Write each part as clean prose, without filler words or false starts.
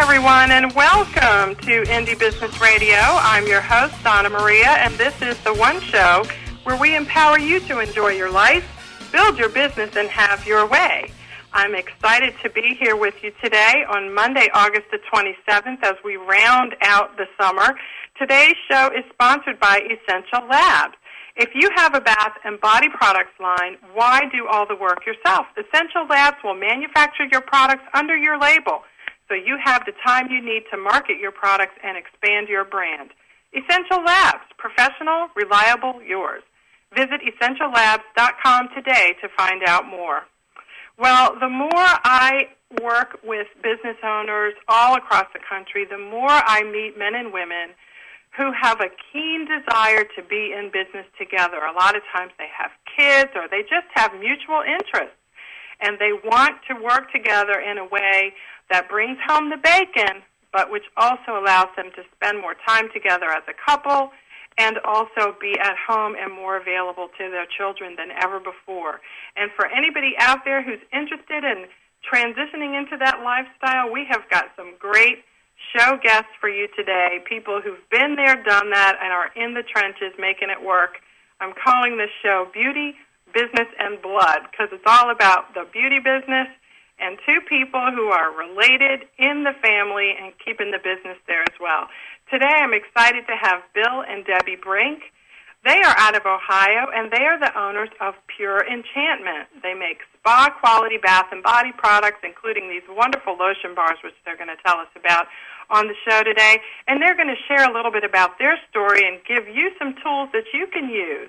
everyone, and welcome to Indie Business Radio. I'm your host, Donna Maria, and this is the one show where we empower you to enjoy your life, build your business, and have your way. I'm excited to be here with you today on Monday, August the 27th, as we round out the summer. Today's show is sponsored by Essential Labs. If you have a bath and body products line, why do all the work yourself? Essential Labs will manufacture your products under your label, so you have the time you need to market your products and expand your brand. Essential Labs, professional, reliable, yours. Visit EssentialLabs.com today to find out more. Well, the more I work with business owners all across the country, the more I meet men and women who have a keen desire to be in business together. A lot of times they have kids or they just have mutual interests, and they want to work together in a way that brings home the bacon, but which also allows them to spend more time together as a couple and also be at home and more available to their children than ever before. And for anybody out there who's interested in transitioning into that lifestyle, we have got some great show guests for you today, people who've been there, done that, and are in the trenches making it work. I'm calling this show Beauty, Business, and Blood, because it's all about the beauty business and two people who are related in the family and keeping the business there as well. Today I'm excited to have Bill and Debbie Brink. They are out of Ohio, and they are the owners of Pure Enchantment. They make spa-quality bath and body products, including these wonderful lotion bars, which they're going to tell us about on the show today. And they're going to share a little bit about their story and give you some tools that you can use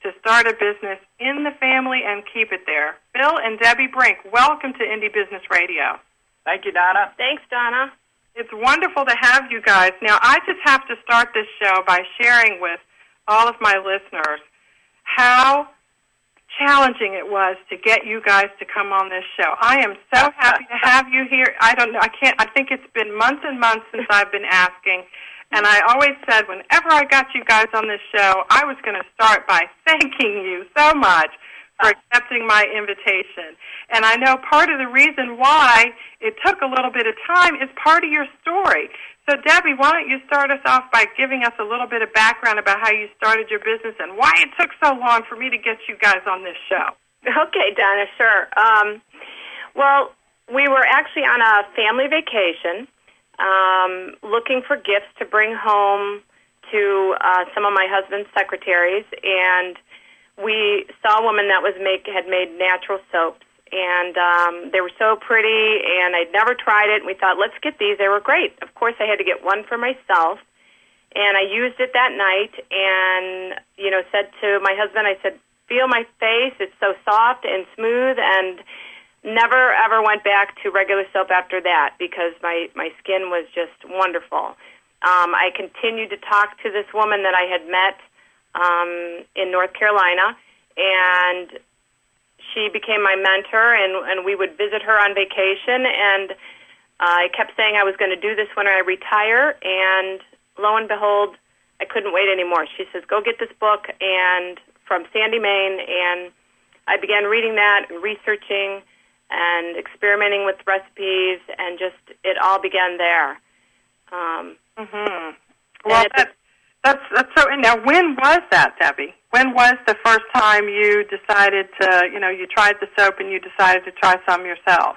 to start a business in the family and keep it there. Bill and Debbie Brink, welcome to Indie Business Radio. Thank you, Donna. Thanks, Donna. It's wonderful to have you guys. Now, I just have to start this show by sharing with all of my listeners how challenging it was to get you guys to come on this show. I am so happy to have you here. I think it's been months and months since I've been asking. And I always said whenever I got you guys on this show, I was going to start by thanking you so much for accepting my invitation. And I know part of the reason why it took a little bit of time is part of your story. So, Debbie, why don't you start us off by giving us a little bit of background about how you started your business and why it took so long for me to get you guys on this show. Okay, Donna, sure. Well, we were actually on a family vacation, looking for gifts to bring home to some of my husband's secretaries, and we saw a woman that had made natural soaps, and they were so pretty, and I'd never tried it, and we thought, let's get these. They were great. Of course, I had to get one for myself, and I used it that night, and, said to my husband, I said, feel my face. It's so soft and smooth, and never, ever went back to regular soap after that because my skin was just wonderful. I continued to talk to this woman that I had met in North Carolina, and she became my mentor, and we would visit her on vacation, and I kept saying I was going to do this when I retire, and lo and behold, I couldn't wait anymore. She says, go get this book and from Sandy, Maine, and I began reading that and researching and experimenting with recipes, and just it all began there. Well, that's so. Now, when was that, Debbie? When was the first time you decided to, you tried the soap and you decided to try some yourself?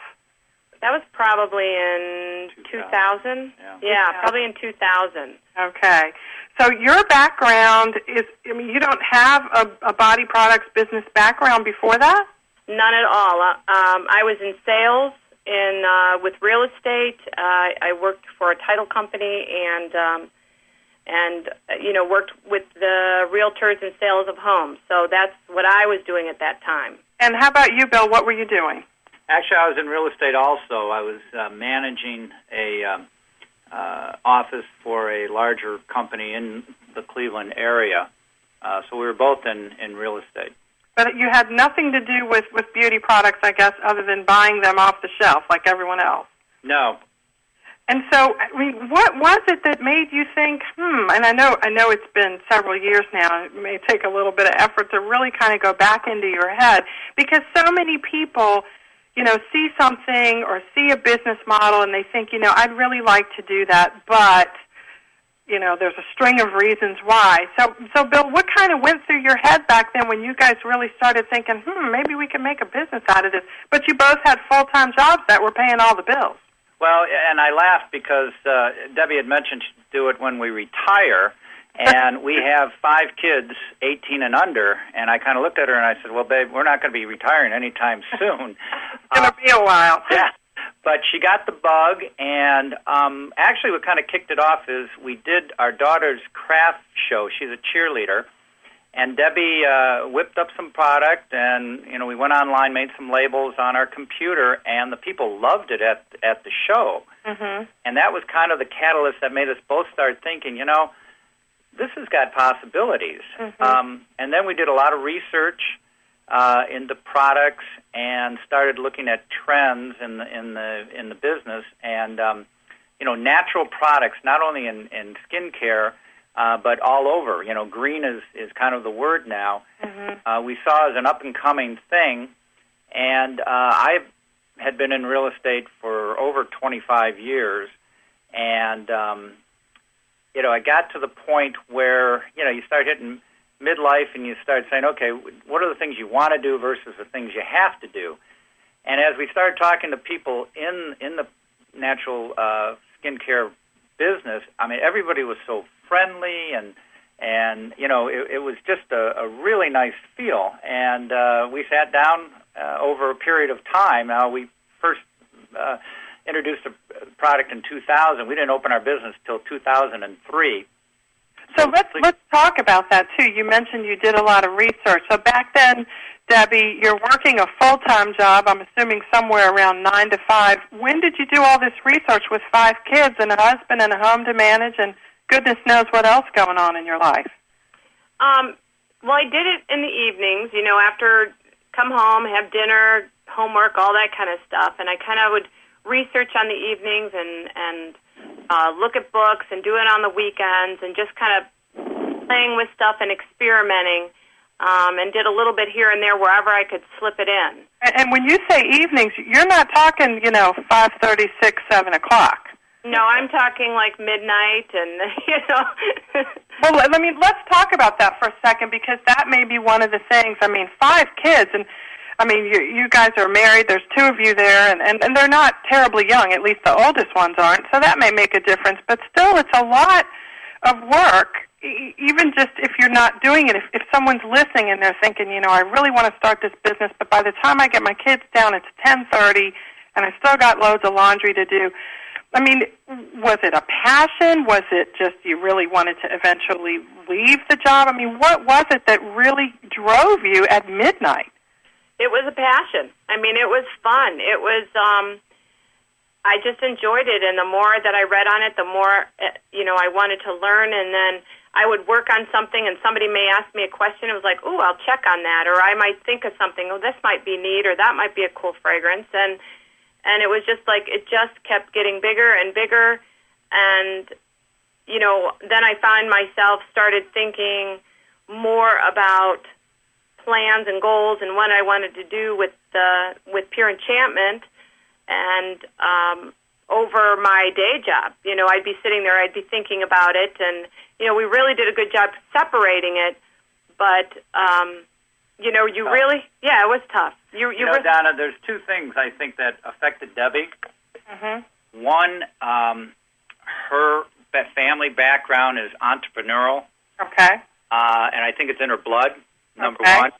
That was probably in 2000. Yeah, probably in 2000. Okay. So your background is, you don't have a body products business background before that? None at all. I was in sales with real estate. I worked for a title company and worked with the realtors and sales of homes. So that's what I was doing at that time. And how about you, Bill? What were you doing? Actually, I was in real estate also. I was managing a office for a larger company in the Cleveland area. So we were both in real estate. But you had nothing to do with beauty products, I guess, other than buying them off the shelf like everyone else. No. And so, what was it that made you think, and I know it's been several years now, it may take a little bit of effort to really kind of go back into your head, because so many people, see something or see a business model and they think, I'd really like to do that, but, there's a string of reasons why. So Bill, what kind of went through your head back then when you guys really started thinking, maybe we can make a business out of this? But you both had full-time jobs that were paying all the bills. Well, and I laughed because Debbie had mentioned to do it when we retire, and we have 5 kids, 18 and under, and I kind of looked at her and I said, well, babe, we're not going to be retiring anytime soon. It's going to be a while. Yeah. But she got the bug, and actually what kind of kicked it off is we did our daughter's craft show. She's a cheerleader, and Debbie whipped up some product, and we went online, made some labels on our computer, and the people loved it at the show. Mm-hmm. And that was kind of the catalyst that made us both start thinking, this has got possibilities. Mm-hmm. And then we did a lot of research into products and started looking at trends in the business, and natural products, not only in skincare but all over. Green is kind of the word now. Mm-hmm. We saw as an up and coming thing, and I had been in real estate for over 25 years, and I got to the point where you start hitting midlife and you start saying, okay, what are the things you want to do versus the things you have to do? And as we started talking to people in the natural skincare business, I mean, everybody was so friendly, and it was just a really nice feel. And we sat down over a period of time. Now, we first introduced a product in 2000. We didn't open our business till 2003. So let's talk about that, too. You mentioned you did a lot of research. So back then, Debbie, you're working a full-time job, I'm assuming somewhere around 9 to 5. When did you do all this research with 5 kids and a husband and a home to manage and goodness knows what else going on in your life? Well, I did it in the evenings, after come home, have dinner, homework, all that kind of stuff. And I kind of would research on the evenings and look at books and do it on the weekends and just kind of playing with stuff and experimenting, and did a little bit here and there wherever I could slip it in. And when you say evenings, you're not talking, 5:30, 6, 7 o'clock. No, I'm talking like midnight and, Well, let's talk about that for a second, because that may be one of the things. 5 kids, and you guys are married. There's 2 of you there, and they're not terribly young. At least the oldest ones aren't. So that may make a difference. But still, it's a lot of work, even just if you're not doing it. If someone's listening and they're thinking, I really want to start this business, but by the time I get my kids down, it's 10:30, and I still got loads of laundry to do. Was it a passion? Was it just you really wanted to eventually leave the job? What was it that really drove you at midnight? It was a passion. It was fun. It was, I just enjoyed it, and the more that I read on it, the more, I wanted to learn, and then I would work on something, and somebody may ask me a question. It was like, ooh, I'll check on that, or I might think of something, oh, this might be neat, or that might be a cool fragrance, and it was just like, it just kept getting bigger and bigger, and, then I found myself started thinking more about plans and goals and what I wanted to do with Pure Enchantment, and over my day job. I'd be sitting there, I'd be thinking about it, and we really did a good job separating it, but really, it was tough. Donna, there's 2 things I think that affected Debbie. Mm-hmm. One, her family background is entrepreneurial. Okay. And I think it's in her blood. Number okay. 1.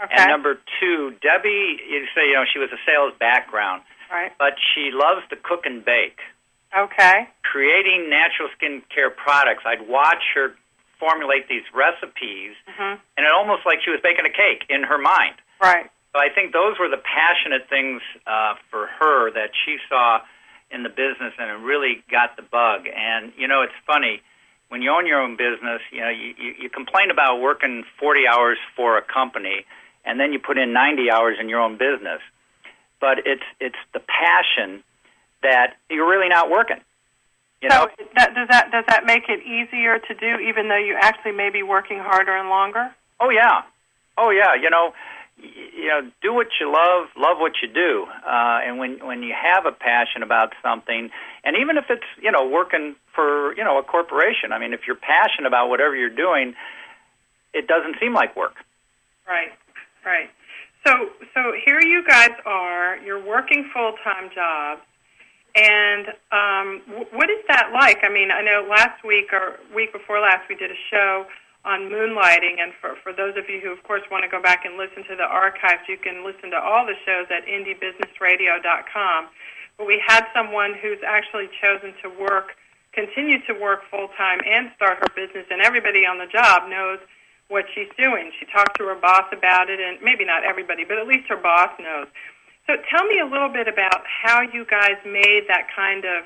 Okay. And number 2, Debbie, you say, she was a sales background. Right. But she loves to cook and bake. Okay. Creating natural skincare products, I'd watch her formulate these recipes, mm-hmm. and it almost like she was baking a cake in her mind. Right. So I think those were the passionate things for her that she saw in the business, and it really got the bug. And, it's funny. When you own your own business, you complain about working 40 hours for a company, and then you put in 90 hours in your own business. But it's the passion that you're really not working. So does that make it easier to do, even though you actually may be working harder and longer? Oh yeah. do what you love what you do. And when you have a passion about something, and even if it's, working for, a corporation, I mean, if you're passionate about whatever you're doing, it doesn't seem like work. Right. So here you guys are, you're working full-time jobs, and what is that like? I mean, I know last week or week before last we did a show on moonlighting, and for those of you who, of course, want to go back and listen to the archives, you can listen to all the shows at indiebusinessradio.com. But we had someone who's actually chosen to continue to work full-time and start her business, and everybody on the job knows what she's doing. She talked to her boss about it, and maybe not everybody, but at least her boss knows. So tell me a little bit about how you guys made that kind of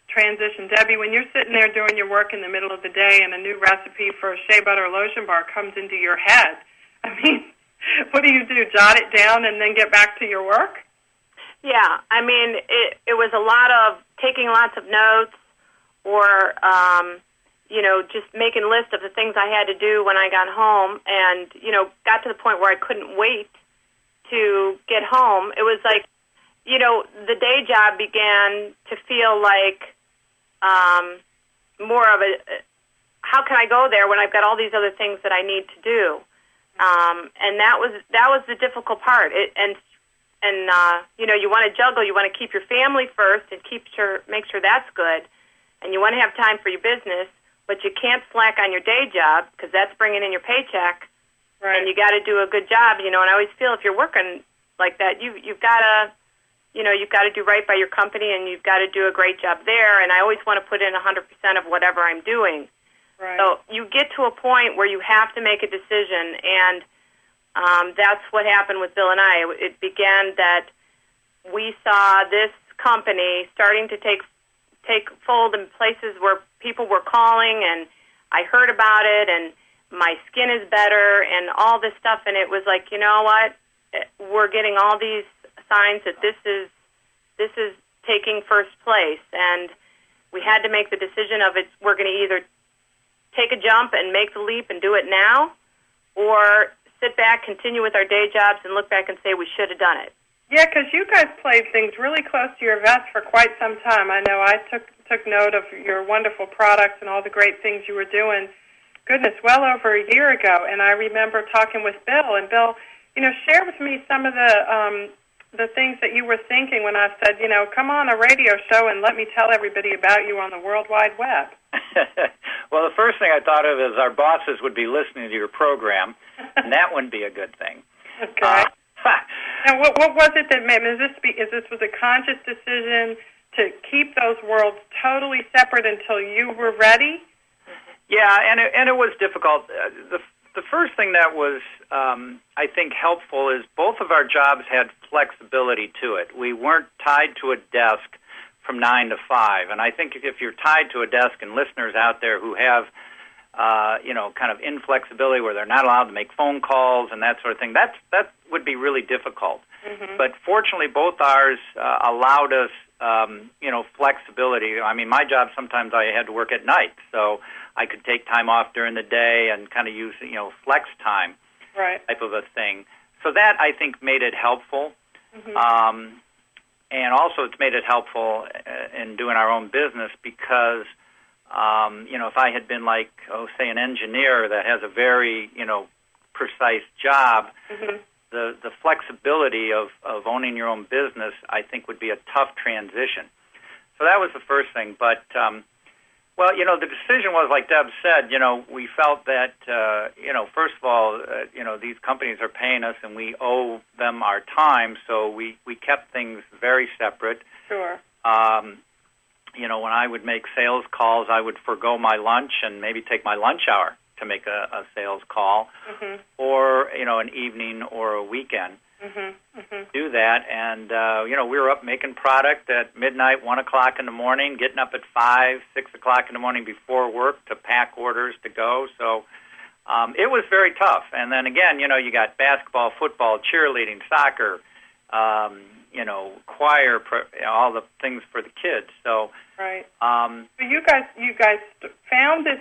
transition. Debbie, when you're sitting there doing your work in the middle of the day and a new recipe for a shea butter lotion bar comes into your head, I mean, what do? Jot it down and then get back to your work? Yeah, I mean, it was a lot of taking lots of notes or, just making lists of the things I had to do when I got home and, got to the point where I couldn't wait to get home. It was like, the day job began to feel like more of how can I go there when I've got all these other things that I need to do? And that was the difficult part. You want to juggle. You want to keep your family first and make sure that's good, and you want to have time for your business, but you can't slack on your day job because that's bringing in your paycheck, right. And you got to do a good job. And I always feel if you're working like that, you've got to. You've got to do right by your company, and you've got to do a great job there. And I always want to put in 100% of whatever I'm doing. Right. So you get to a point where you have to make a decision, and that's what happened with Bill and I. It began that we saw this company starting to take fold in places where people were calling, and I heard about it, and my skin is better, and all this stuff. And it was like, you know what? We're getting all these signs that this is taking first place, and we had to make the decision of it. We're going to either take a jump and make the leap and do it now, or sit back, continue with our day jobs, and look back and say we should have done it. Yeah, because you guys played things really close to your vest for quite some time. I know I took note of your wonderful products and all the great things you were doing, goodness, well over a year ago. And I remember talking with Bill, and Bill, share with me some of the things that you were thinking when I said, come on a radio show and let me tell everybody about you on the World Wide Web. Well, the first thing I thought of is our bosses would be listening to your program, and that wouldn't be a good thing. Okay. Now, what was it that made? This was a conscious decision to keep those worlds totally separate until you were ready? Yeah, and it was difficult. The first thing that was, I think, helpful is both of our jobs had flexibility to it. We weren't tied to a desk from 9 to 5, and I think if you're tied to a desk, and listeners out there who have, kind of inflexibility where they're not allowed to make phone calls and that sort of thing, that would be really difficult. Mm-hmm. But fortunately, both ours allowed us, flexibility. I mean, my job, sometimes I had to work at night, so I could take time off during the day and kind of use, flex time, right, type of a thing. So that, I think, made it helpful. Mm-hmm. And also it's made it helpful in doing our own business because, if I had been like, say an engineer that has a very, precise job, mm-hmm. the flexibility of owning your own business, I think, would be a tough transition. So that was the first thing. But, the decision was, like Deb said, we felt that, first of all, these companies are paying us and we owe them our time, so we kept things very separate. Sure. When I would make sales calls, I would forgo my lunch and maybe take my lunch hour to make a sales call, mm-hmm. or, an evening or a weekend. Mm-hmm. Mm-hmm. Do that, and, we were up making product at midnight, 1 o'clock in the morning, getting up at 5, 6 o'clock in the morning before work to pack orders to go, so it was very tough. And then again, you got basketball, football, cheerleading, soccer, choir, all the things for the kids. So right. So you guys found this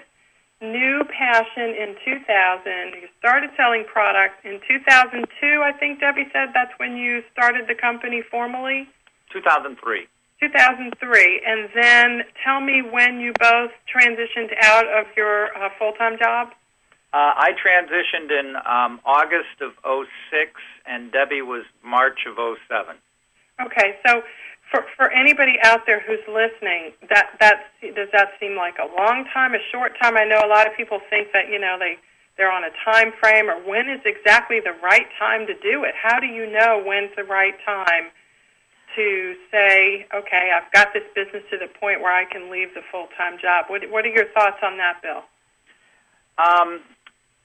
new passion in 2000. You started selling products in 2002, I think Debbie said that's when you started the company formally? 2003. 2003. And then tell me when you both transitioned out of your full-time job? I transitioned in August of '06, and Debbie was March of '07. Okay, so for anybody out there who's listening, does that seem like a long time, a short time? I know a lot of people think that, they're on a time frame, or when is exactly the right time to do it? How do you know when's the right time to say, okay, I've got this business to the point where I can leave the full-time job? What are your thoughts on that, Bill?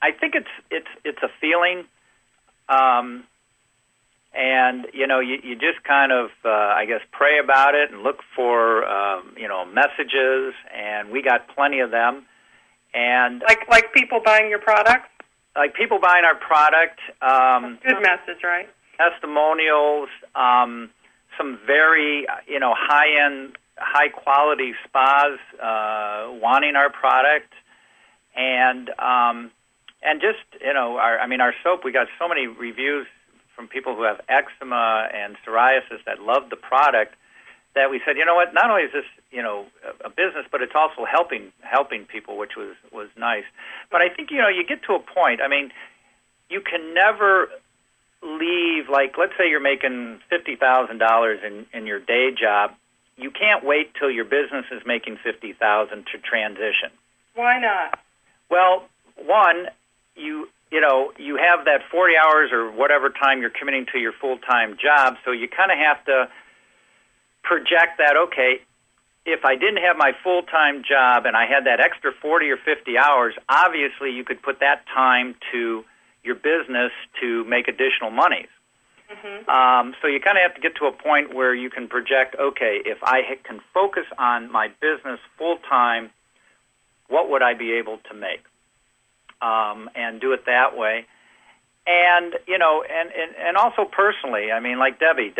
I think it's a feeling, and you just kind of I guess pray about it and look for messages, and we got plenty of them, and like people buying your product, like people buying our product. Good message, right? Testimonials, some very high-end, high-quality spas wanting our product, and just, our soap, we got so many reviews from people who have eczema and psoriasis that love the product that we said, you know what, not only is this, a business, but it's also helping people, which was nice. But I think, you get to a point, you can never leave, like, let's say you're making $50,000 in your day job. You can't wait till your business is making $50,000 to transition. Why not? Well, one, you have that 40 hours or whatever time you're committing to your full-time job, so you kind of have to project that, okay, if I didn't have my full-time job and I had that extra 40 or 50 hours, obviously you could put that time to your business to make additional monies. Mm-hmm. So you kind of have to get to a point where you can project, okay, if I can focus on my business full-time, what would I be able to make? And do it that way. And, and also personally, like Debbie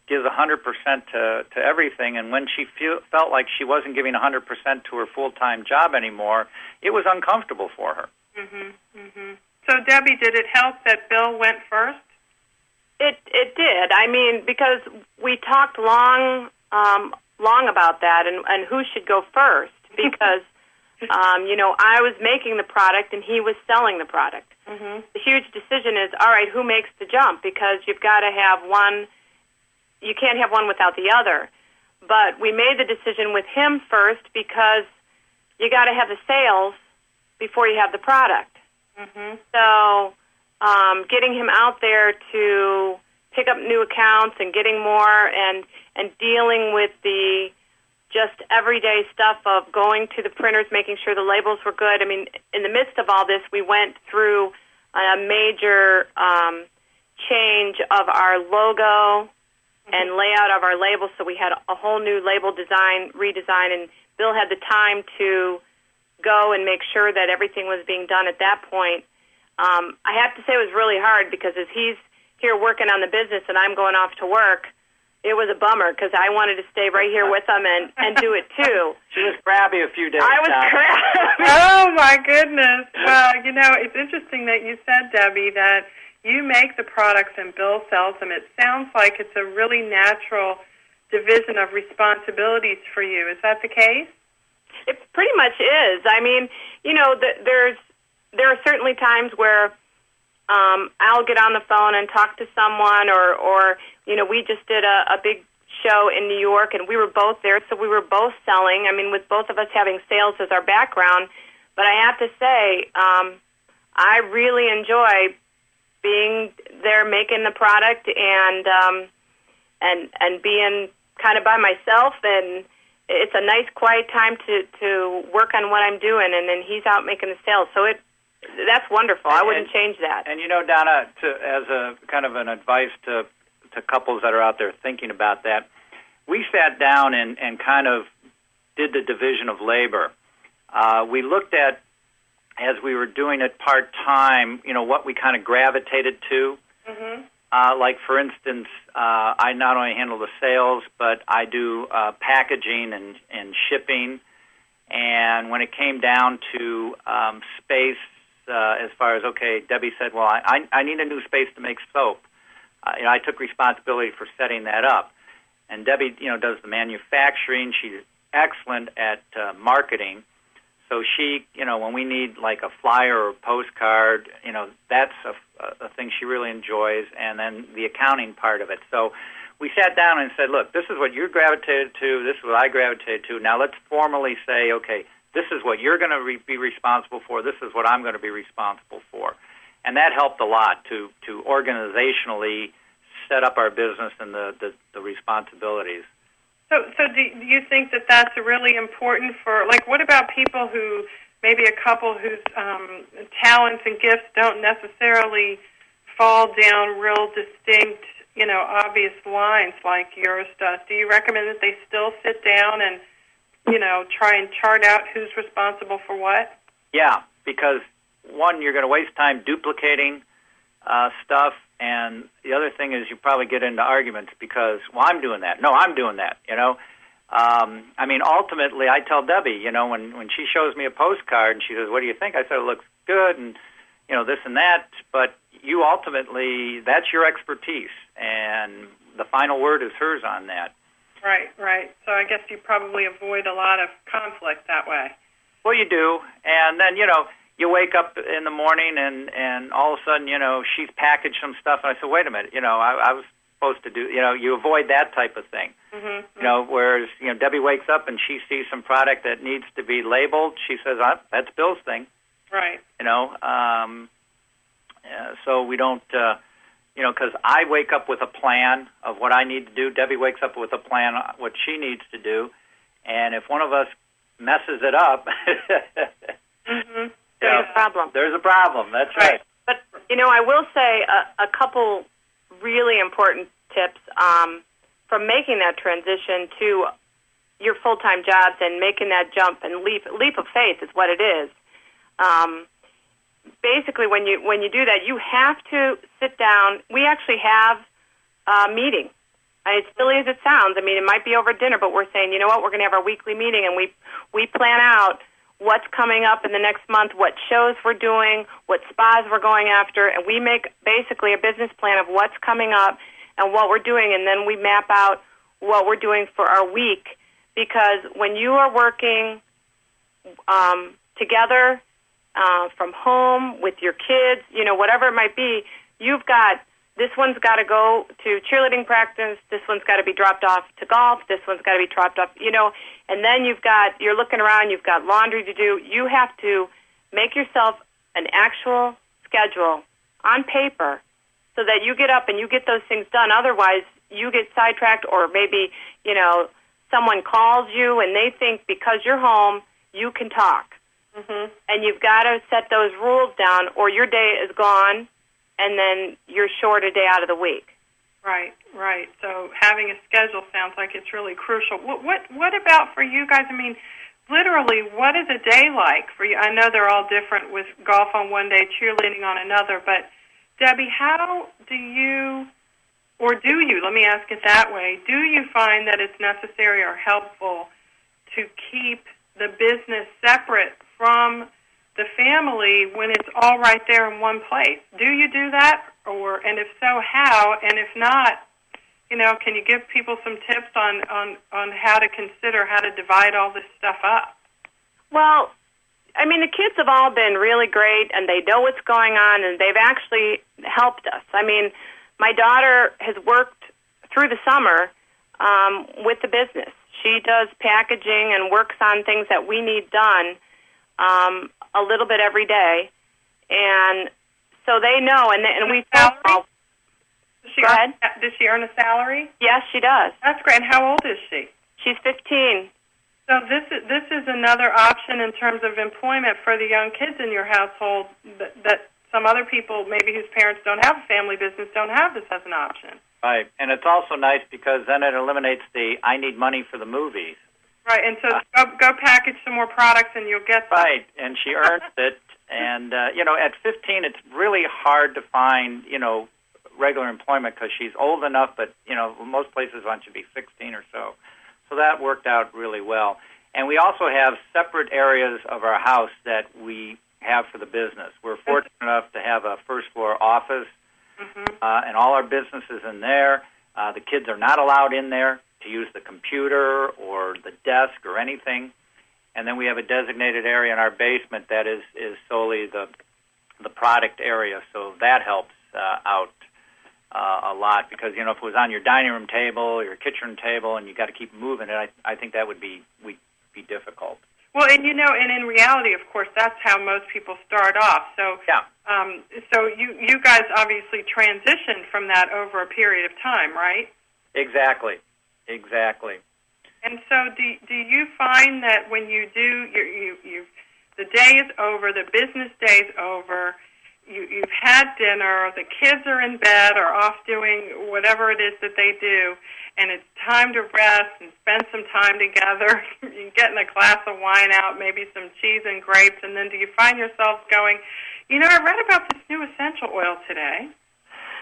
gives 100% to everything, and when she felt like she wasn't giving 100% to her full-time job anymore, it was uncomfortable for her. Mm-hmm, mm-hmm. So, Debbie, did it help that Bill went first? It did. Because we talked long about that and who should go first, because I was making the product and he was selling the product. Mm-hmm. The huge decision is, all right, who makes the jump? Because you've got to have one. You can't have one without the other. But we made the decision with him first because you got to have the sales before you have the product. Mm-hmm. So getting him out there to pick up new accounts and getting more and dealing with the just everyday stuff of going to the printers, making sure the labels were good. In the midst of all this, we went through a major change of our logo and layout of our labels, so we had a whole new label redesign, and Bill had the time to go and make sure that everything was being done at that point. I have to say it was really hard because as he's here working on the business and I'm going off to work, it was a bummer because I wanted to stay right here with them and do it too. She was crabby a few days. I was crabby. Oh my goodness! Well, it's interesting that you said, Debbie, that you make the products and Bill sells them. It sounds like it's a really natural division of responsibilities for you. Is that the case? It pretty much is. There are certainly times where I'll get on the phone and talk to someone, or we just did a big show in New York, and we were both there, so we were both selling. With both of us having sales as our background. But I have to say, I really enjoy being there making the product and being kind of by myself, and it's a nice quiet time to work on what I'm doing, and then he's out making the sales. So that's wonderful. I wouldn't change that. And Donna, as a kind of an advice to couples that are out there thinking about that, we sat down and kind of did the division of labor. We looked at, as we were doing it part-time, what we kind of gravitated to. Mm-hmm. Like, for instance, I not only handle the sales, but I do packaging and shipping. And when it came down to space, as far as, okay, Debbie said, well, I need a new space to make soap. I took responsibility for setting that up. And Debbie, does the manufacturing. She's excellent at marketing. So she, when we need like a flyer or a postcard, that's a thing she really enjoys. And then the accounting part of it. So we sat down and said, look, this is what you gravitated to. This is what I gravitated to. Now let's formally say, okay, this is what you're going to be responsible for. This is what I'm going to be responsible for. And that helped a lot to organizationally set up our business and the responsibilities. So do you think that that's really important for, like, what about people who, maybe a couple whose talents and gifts don't necessarily fall down real distinct, obvious lines like yours does? Do you recommend that they still sit down and, try and chart out who's responsible for what? Yeah, because, one, you're going to waste time duplicating stuff, and the other thing is you probably get into arguments because, well, I'm doing that. No, I'm doing that, ultimately, I tell Debbie, when she shows me a postcard and she says, what do you think? I said, it looks good and, this and that, but you ultimately, that's your expertise, and the final word is hers on that. Right. So I guess you probably avoid a lot of conflict that way. Well, you do, and then, you wake up in the morning and all of a sudden, she's packaged some stuff, and I said, wait a minute, I was supposed to do, you avoid that type of thing. Mm-hmm. Whereas, Debbie wakes up and she sees some product that needs to be labeled, she says, that's Bill's thing. Right. So we don't, because I wake up with a plan of what I need to do. Debbie wakes up with a plan what she needs to do. And if one of us messes it up, mm-hmm. There's a problem. There's a problem, that's right. But, I will say a couple really important tips from making that transition to your full-time jobs and making that jump and leap of faith is what it is. Basically, when you do that, you have to sit down. We actually have a meeting. As silly as it sounds, it might be over dinner, but we're saying, you know what, we're going to have our weekly meeting, and we plan out what's coming up in the next month, what shows we're doing, what spas we're going after, and we make basically a business plan of what's coming up and what we're doing, and then we map out what we're doing for our week. Because when you are working together from home with your kids, whatever it might be, you've got, this one's got to go to cheerleading practice, this one's got to be dropped off to golf, this one's got to be dropped off, and then you're looking around, you've got laundry to do. You have to make yourself an actual schedule on paper so that you get up and you get those things done. Otherwise, you get sidetracked, or maybe, someone calls you and they think because you're home, you can talk. Mm-hmm. And you've got to set those rules down, or your day is gone, and then you're short a day out of the week. Right. So having a schedule sounds like it's really crucial. What about for you guys? Literally, what is a day like for you? I know they're all different with golf on one day, cheerleading on another, but Debbie, how do you, let me ask it that way, do you find that it's necessary or helpful to keep the business separate from the family when it's all right there in one place? Do you do that? And if so, how? And if not, can you give people some tips on how to consider how to divide all this stuff up? Well, the kids have all been really great, and they know what's going on, and they've actually helped us. My daughter has worked through the summer with the business. She does packaging and works on things that we need done a little bit every day, and so they know. And we does she earn a salary? Yes, she does. That's great. And how old is she? She's 15. So this is another option in terms of employment for the young kids in your household that some other people, maybe whose parents don't have a family business, don't have this as an option. Right, and it's also nice because then it eliminates the I need money for the movies. Right, and so go package some more products and you'll get them. Right, and she earns it. And, at 15, it's really hard to find, regular employment because she's old enough, but, most places want you to be 16 or so. So that worked out really well. And we also have separate areas of our house that we have for the business. We're fortunate enough to have a first-floor office, and all our business is in there. The kids are not allowed in there to use the computer or the desk or anything. And then we have a designated area in our basement that is solely the product area, so that helps out a lot, because, if it was on your dining room table or your kitchen table and you got to keep moving it, I think that would be difficult. Well, and and in reality, of course, that's how most people start off. So, so you guys obviously transitioned from that over a period of time, right? Exactly. And so, do you find that when you do, the day is over, the business day is over, you've had dinner, the kids are in bed or off doing whatever it is that they do, and it's time to rest and spend some time together, you're getting a glass of wine out, maybe some cheese and grapes, and then do you find yourselves going, I read about this new essential oil today?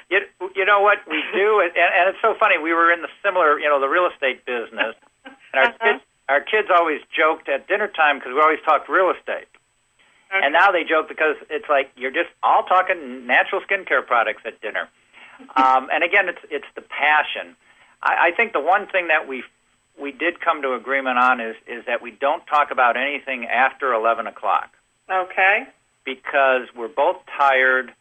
You know what, we do, and it's so funny, we were in the similar, the real estate business, and our kids always joked at dinner time because we always talked real estate. Okay. And now they joke because it's like you're just all talking natural skincare products at dinner. And again, it's the passion. I think the one thing that we did come to agreement on is that we don't talk about anything after 11 o'clock. Okay. Because we're both tired,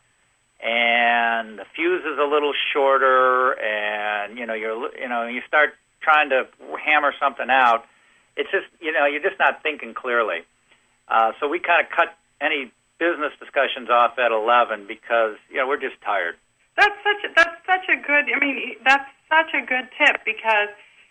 and the fuse is a little shorter, and you start trying to hammer something out. It's just you're just not thinking clearly. So we kind of cut any business discussions off at 11 because we're just tired. That's such a good tip, because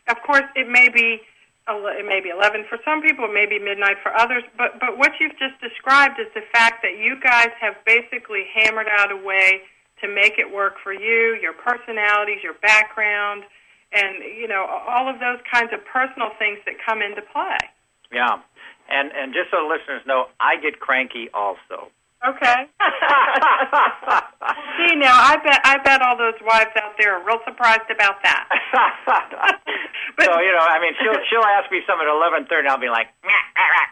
of course it may be 11 for some people, it may be midnight for others, but what you've just described is the fact that you guys have basically hammered out a way to make it work for you, your personalities, your background, and all of those kinds of personal things that come into play. Yeah. And just so the listeners know, I get cranky also. Okay. See, now I bet all those wives out there are real surprised about that. But, so she'll ask me something at 11:30, and I'll be like,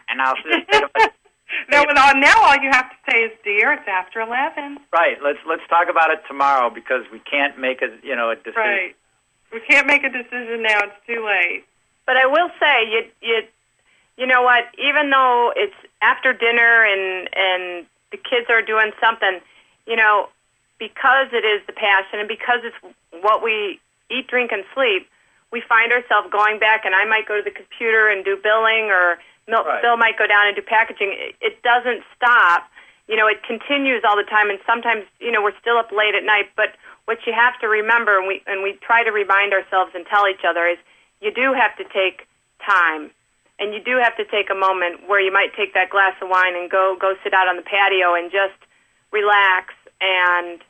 and I'll just now all you have to say is, "Dear, it's after 11." Right. Let's talk about it tomorrow, because we can't make a decision. Right. We can't make a decision now; it's too late. But I will say, you know what? Even though it's after dinner and the kids are doing something, because it is the passion and because it's what we eat, drink, and sleep, we find ourselves going back, and I might go to the computer and do billing, or Bill might go down and do packaging. It doesn't stop. It continues all the time, and sometimes, we're still up late at night. But what you have to remember, and we try to remind ourselves and tell each other, is you do have to take time. And you do have to take a moment where you might take that glass of wine and go sit out on the patio and just relax and,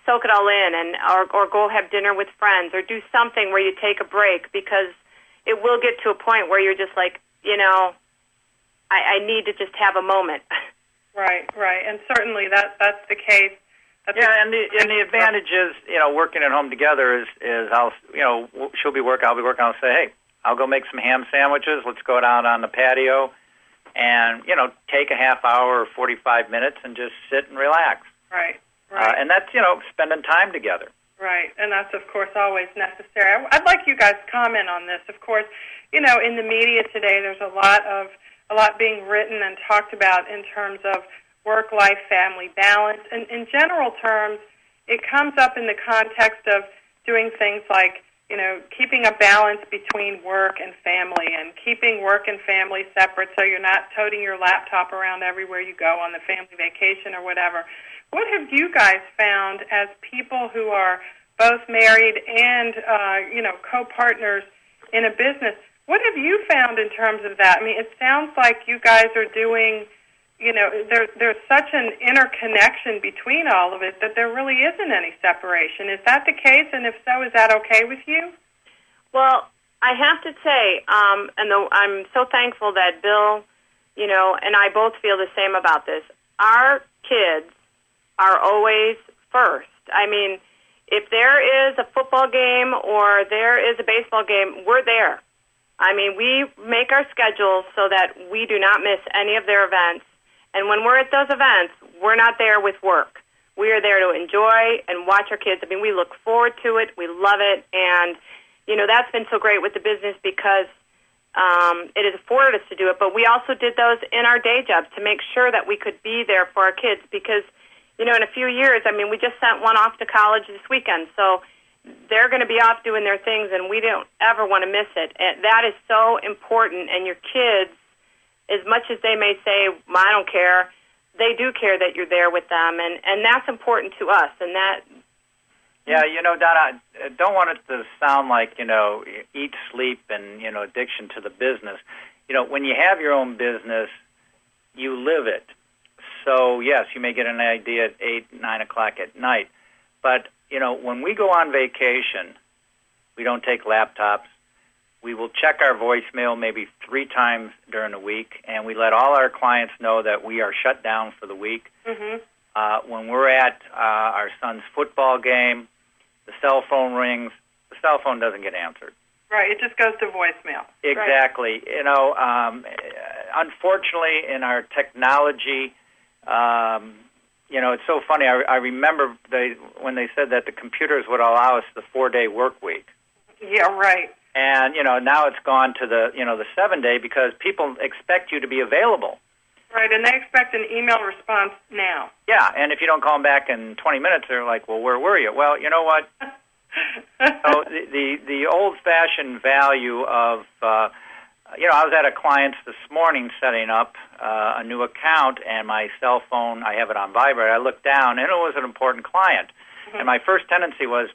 soak it all in, and or go have dinner with friends, or do something where you take a break, because it will get to a point where you're just like, I need to just have a moment. Right. And certainly that's the case. And the advantage is, working at home together is I'll, she'll be working, I'll be working, I'll say, hey, I'll go make some ham sandwiches. Let's go out on the patio and, take a half hour or 45 minutes and just sit and relax. Right. And that's, spending time together. Right. And that's, of course, always necessary. I'd like you guys to comment on this. Of course, in the media today, there's a lot being written and talked about in terms of work-life, family balance. And in general terms, it comes up in the context of doing things like, keeping a balance between work and family, and keeping work and family separate so you're not toting your laptop around everywhere you go on the family vacation or whatever. What have you guys found as people who are both married and, co-partners in a business? What have you found in terms of that? I mean, it sounds like you guys are doing, there's such an interconnection between all of it that there really isn't any separation. Is that the case? And if so, is that okay with you? Well, I have to say, and I'm so thankful that Bill, and I both feel the same about this. Our kids are always first. I mean, if there is a football game or there is a baseball game, we're there. I mean, we make our schedules so that we do not miss any of their events. And when we're at those events, we're not there with work. We are there to enjoy and watch our kids. I mean, we look forward to it. We love it. And, that's been so great with the business because it has afforded us to do it. But we also did those in our day jobs to make sure that we could be there for our kids because, in a few years, I mean, we just sent one off to college this weekend. So they're going to be off doing their things, and we don't ever want to miss it. And that is so important. And your kids, as much as they may say, I don't care, they do care that you're there with them, and that's important to us. And that. Yeah, Donna, I don't want it to sound like, eat, sleep, and, addiction to the business. When you have your own business, you live it. So, yes, you may get an idea at 8, 9 o'clock at night. But, when we go on vacation, we don't take laptops. We will check our voicemail maybe 3 times during the week, and we let all our clients know that we are shut down for the week. Mm-hmm. When we're at our son's football game, the cell phone rings. The cell phone doesn't get answered. Right, it just goes to voicemail. Exactly. Right. Unfortunately, in our technology, it's so funny. I remember when they said that the computers would allow us the 4-day work week. Yeah, right. And, now it's gone to the 7-day because people expect you to be available. Right, and they expect an email response now. Yeah, and if you don't call them back in 20 minutes, they're like, well, where were you? Well, you know what? So the old-fashioned value of, I was at a client's this morning setting up a new account, and my cell phone, I have it on vibrate. I looked down, and it was an important client. Mm-hmm. And my first tendency was,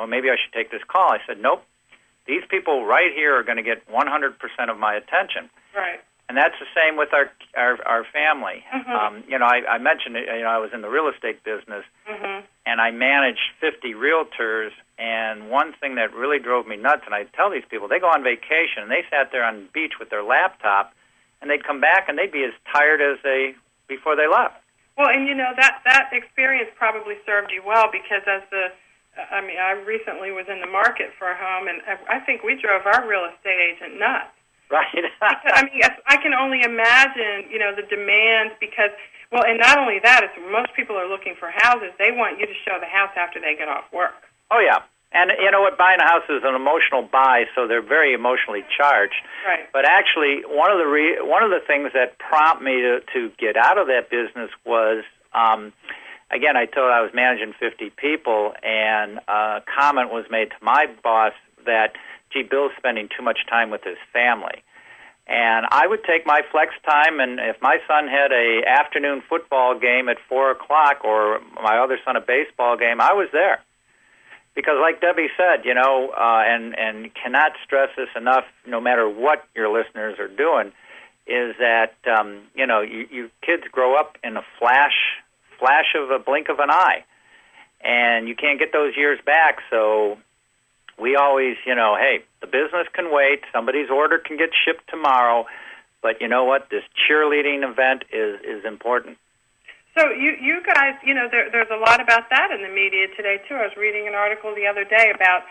maybe I should take this call. I said, nope. These people right here are going to get 100% of my attention. Right. And that's the same with our family. Mm-hmm. I mentioned, I was in the real estate business, mm-hmm. and I managed 50 realtors, and one thing that really drove me nuts, and I tell these people, they go on vacation, and they sat there on the beach with their laptop, and they'd come back, and they'd be as tired as before they left. Well, and that experience probably served you well because I recently was in the market for a home, and I think we drove our real estate agent nuts. Right. I can only imagine, the demand because, and not only that, it's most people are looking for houses. They want you to show the house after they get off work. Oh, yeah. And you know what? Buying a house is an emotional buy, so they're very emotionally charged. Right. But actually, one of the things that prompted me to get out of that business was, again, I told I was managing 50 people, and a comment was made to my boss that, gee, Bill's spending too much time with his family. And I would take my flex time, and if my son had a afternoon football game at 4 o'clock or my other son a baseball game, I was there. Because like Debbie said, and cannot stress this enough, no matter what your listeners are doing, is that, you kids grow up in a flash of a blink of an eye. And you can't get those years back, so we always, hey, the business can wait. Somebody's order can get shipped tomorrow. But you know what? This cheerleading event is important. So you guys, there's a lot about that in the media today, too. I was reading an article the other day about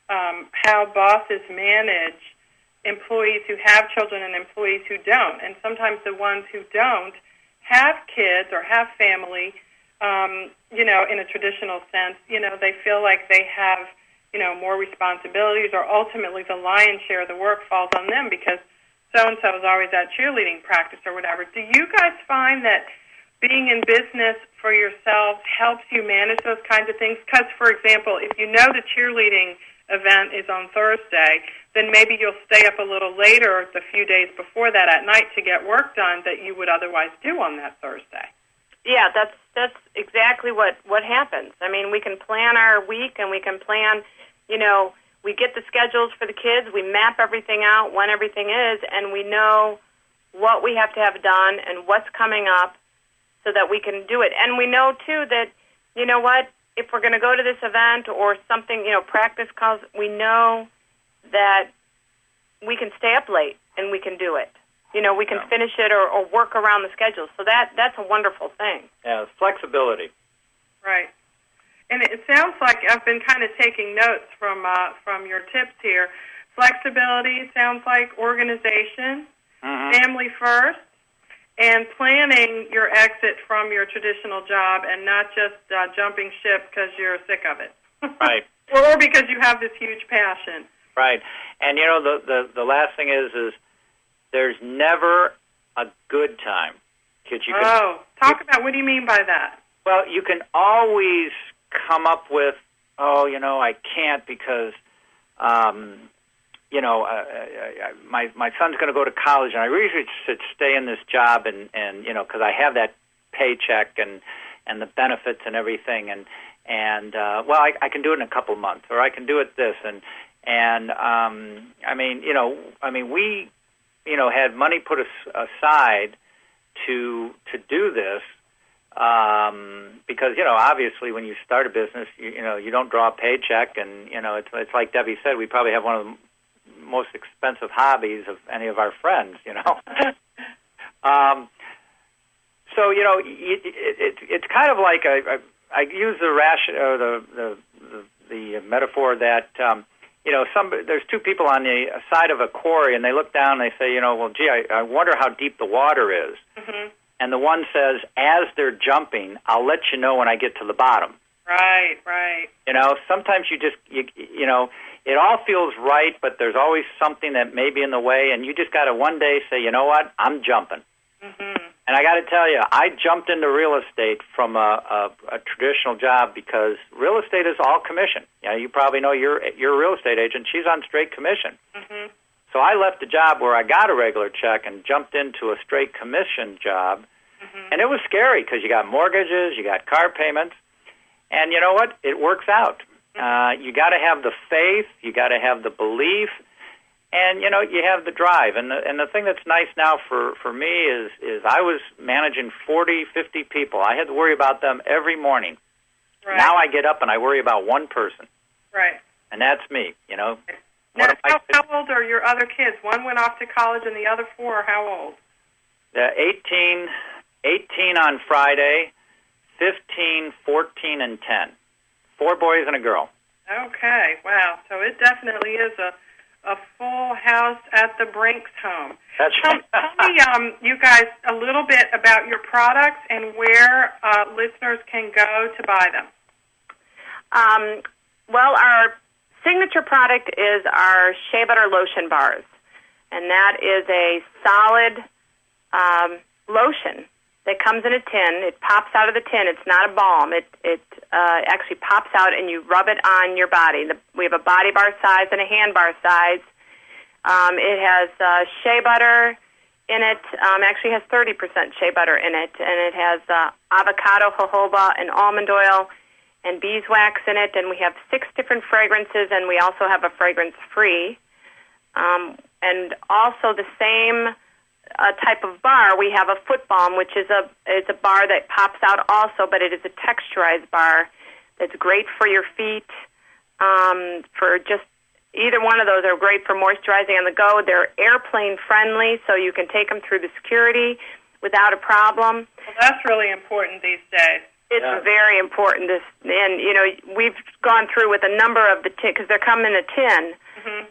how bosses manage employees who have children and employees who don't. And sometimes the ones who don't have kids or have family, in a traditional sense, they feel like they have, more responsibilities, or ultimately the lion's share of the work falls on them because so-and-so is always at cheerleading practice or whatever. Do you guys find that being in business for yourselves helps you manage those kinds of things? Because, for example, if you know the cheerleading event is on Thursday, then maybe you'll stay up a little later the few days before that at night to get work done that you would otherwise do on that Thursday. Yeah, that's exactly what happens. I mean, we can plan our week and we can plan, we get the schedules for the kids, we map everything out when everything is, and we know what we have to have done and what's coming up so that we can do it. And we know, too, that, if we're going to go to this event or something, practice calls, we know that we can stay up late and we can do it. We can finish it or work around the schedule. So that's a wonderful thing. Yeah, flexibility. Right. And it sounds like I've been kind of taking notes from your tips here. flexibility, sounds like organization, family first, and planning your exit from your traditional job and not just jumping ship because you're sick of it. Right. Or because you have this huge passion. Right. And, you know, the last thing is there's never a good time. Talk about, what do you mean by that? Well, you can always come up with, I can't because, my son's going to go to college, and I really should stay in this job, and because I have that paycheck and the benefits and everything, and I can do it in a couple of months, or I can do it this, we, had money put aside to do this, because obviously when you start a business, you don't draw a paycheck, and it's like Debbie said, we probably have one of the most expensive hobbies of any of our friends, So it's kind of like I use the metaphor that there's two people on the side of a quarry, and they look down and they say, I wonder how deep the water is. Mm-hmm. And the one says, as they're jumping, I'll let you know when I get to the bottom. Right. Sometimes it all feels right, but there's always something that may be in the way, and you just got to one day say, you know what, I'm jumping. Mm-hmm. And I got to tell you, I jumped into real estate from a traditional job because real estate is all commission. You probably know you're a real estate agent. She's on straight commission. Mm-hmm. So I left a job where I got a regular check and jumped into a straight commission job. Mm-hmm. And it was scary because you got mortgages, you got car payments, and you know what? It works out. Mm-hmm. You got to have the faith, you got to have the belief, and you have the drive. And the thing that's nice now for me is I was managing 40, 50 people. I had to worry about them every morning. Right. Now I get up and I worry about one person. Right. And that's me, Now, how old are your other kids? One went off to college and the other four are how old? 18 on Friday, 15, 14, and 10. 4 boys and a girl. Okay, wow. So it definitely is a full house at the Brinks home. That's right. Tell me, you guys, a little bit about your products and where listeners can go to buy them. Our signature product is our shea butter lotion bars, and that is a solid lotion that comes in a tin. It pops out of the tin. It's not a balm. It actually pops out, and you rub it on your body. We have a body bar size and a hand bar size. It has shea butter in it. Actually has 30% shea butter in it, and it has avocado, jojoba, and almond oil, and beeswax in it. And we have 6 different fragrances, and we also have a fragrance-free. And also the same type of bar, we have a foot balm, which is a bar that pops out also, but it is a texturized bar that's great for your feet. For just either one of those are great for moisturizing on the go. They're airplane friendly, so you can take them through the security without a problem. Well, that's really important these days. It's very important, and we've gone through with a number of the tin because they're come in a tin, mm-hmm.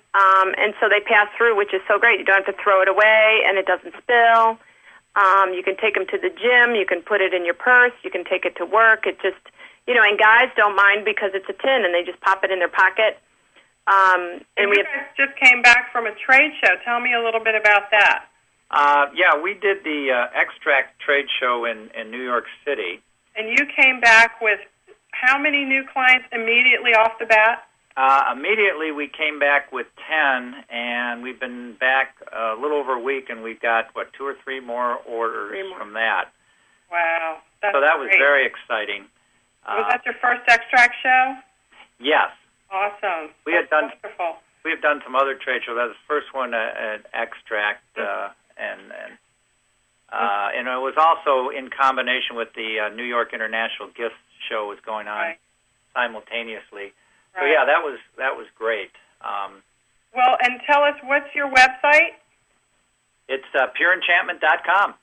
And so they pass through, which is so great. You don't have to throw it away, and it doesn't spill. You can take them to the gym. You can put it in your purse. You can take it to work. It just, and guys don't mind because it's a tin, and they just pop it in their pocket. And you guys just came back from a trade show. Tell me a little bit about that. We did the Extract trade show in New York City. And you came back with how many new clients immediately off the bat? Immediately we came back with 10, and we've been back a little over a week, and we've got, 2 or 3 more orders from that. Wow. So that was very exciting. Was that your first Extract show? Yes. Awesome. Wonderful. We have done some other trade shows. That was the first one at Extract, and it was also in combination with the New York International Gift Show was going on simultaneously. So that was great. Well, and tell us, what's your website? It's pureenchantment.com.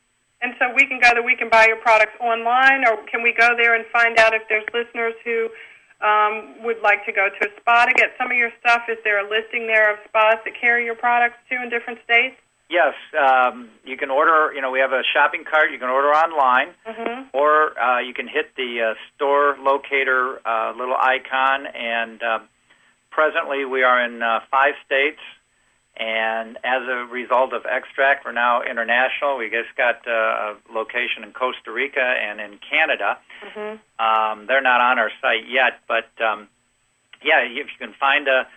And so we can buy your products online, or can we go there and find out if there's listeners who would like to go to a spa to get some of your stuff, is there a listing there of spas that carry your products too in different states? Yes, you can order, we have a shopping cart. You can order online, or you can hit the store locator little icon, and presently we are in 5 states, and as a result of Extract, we're now international. We just got a location in Costa Rica and in Canada. They're not on our site yet, but if you can find a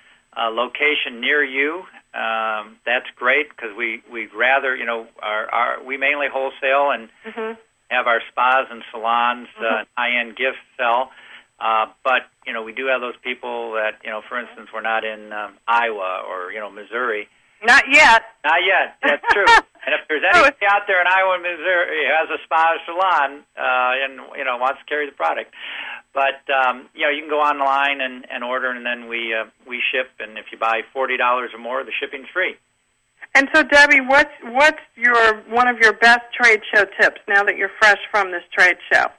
location near you, that's great, because we'd rather, we mainly wholesale and have our spas and salons, high-end gifts sell. But, we do have those people that, for instance, we're not in Iowa or, Missouri. Not yet. Not yet. That's true. And if there's anybody out there in Iowa and Missouri who has a spa or salon and, wants to carry the product. But, you can go online and order, and then we ship. And if you buy $40 or more, the shipping's free. And so, Debbie, what's one of your best trade show tips now that you're fresh from this trade show?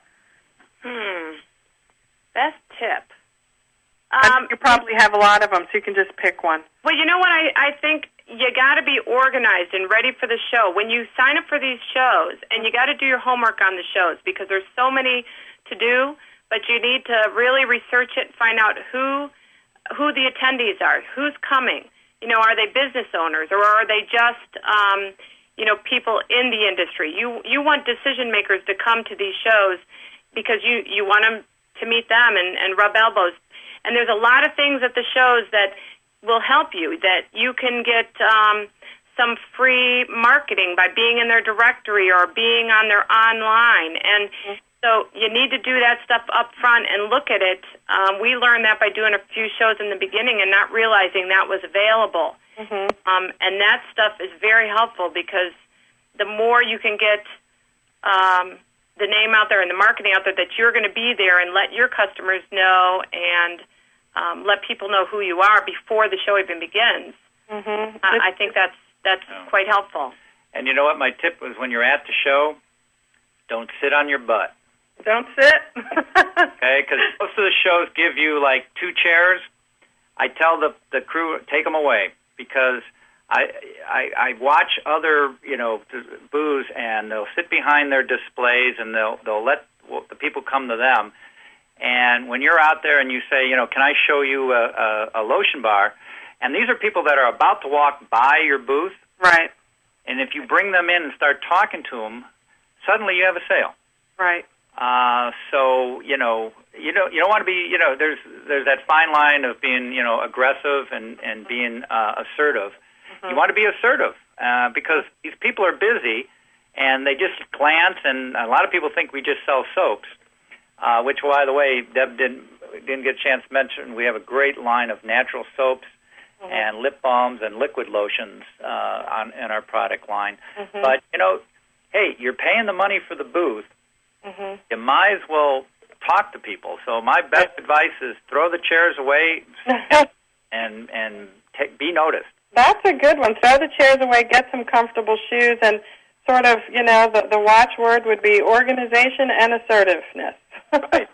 Best tip. You probably have a lot of them, so you can just pick one. Well, you know what? I think you got to be organized and ready for the show. When you sign up for these shows, and you got to do your homework on the shows, because there's so many to do, but you need to really research it and find out who the attendees are, who's coming. Are they business owners, or are they just people in the industry? You want decision makers to come to these shows because you want them to meet them and rub elbows. And there's a lot of things at the shows that will help you, that you can get some free marketing by being in their directory or being on their online. And so you need to do that stuff up front and look at it. We learned that by doing a few shows in the beginning and not realizing that was available. And that stuff is very helpful, because the more you can get the name out there and the marketing out there that you're going to be there, and let your customers know, and let people know who you are before the show even begins. I think that's quite helpful. And you know what? My tip was, when you're at the show, don't sit on your butt. Don't sit. Okay, because most of the shows give you like 2 chairs. I tell the crew, take them away, because I watch other booths, and they'll sit behind their displays, and they'll let the people come to them. And when you're out there and you say, can I show you a lotion bar? And these are people that are about to walk by your booth. Right. And if you bring them in and start talking to them, suddenly you have a sale. Right. So, you don't want to be, there's that fine line of being, aggressive and being assertive. You want to be assertive, because these people are busy, and they just glance, and a lot of people think we just sell soaps, which, by the way, Deb didn't get a chance to mention. We have a great line of natural soaps and lip balms and liquid lotions in our product line. But, hey, you're paying the money for the booth. You might as well talk to people. So my best advice is throw the chairs away and be noticed. That's a good one. Throw the chairs away, get some comfortable shoes, and sort of, the watchword would be organization and assertiveness. Right.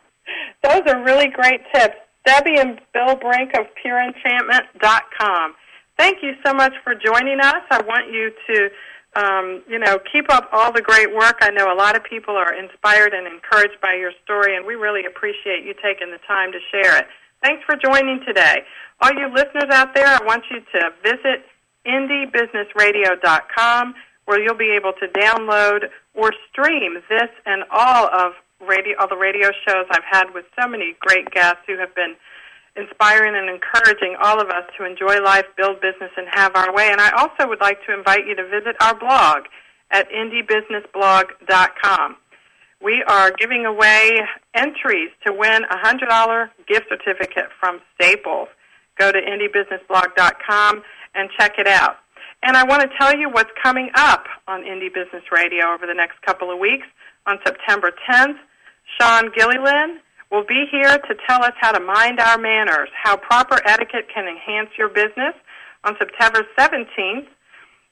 Those are really great tips. Debbie and Bill Brink of PureEnchantment.com. Thank you so much for joining us. I want you to keep up all the great work. I know a lot of people are inspired and encouraged by your story, and we really appreciate you taking the time to share it. Thanks for joining today. All you listeners out there, I want you to visit indiebusinessradio.com, where you'll be able to download or stream this and all the radio shows I've had with so many great guests who have been inspiring and encouraging all of us to enjoy life, build business, and have our way. And I also would like to invite you to visit our blog at indiebusinessblog.com. We are giving away entries to win a $100 gift certificate from Staples. Go to indiebusinessblog.com and check it out. And I want to tell you what's coming up on Indie Business Radio over the next couple of weeks. On September 10th, Sean Gilliland will be here to tell us how to mind our manners, how proper etiquette can enhance your business. On September 17th,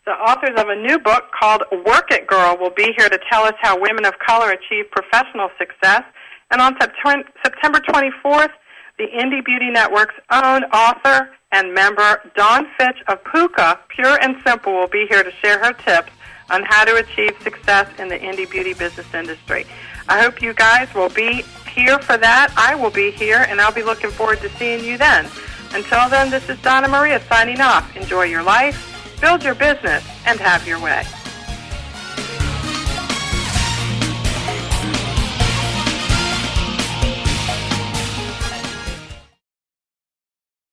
the authors of a new book called Work It Girl will be here to tell us how women of color achieve professional success. And on September 24th, the Indie Beauty Network's own author and member, Dawn Fitch of Puka, Pure and Simple, will be here to share her tips on how to achieve success in the indie beauty business industry. I hope you guys will be here for that. I will be here, and I'll be looking forward to seeing you then. Until then, this is Donna Maria signing off. Enjoy your life, build your business, and have your way.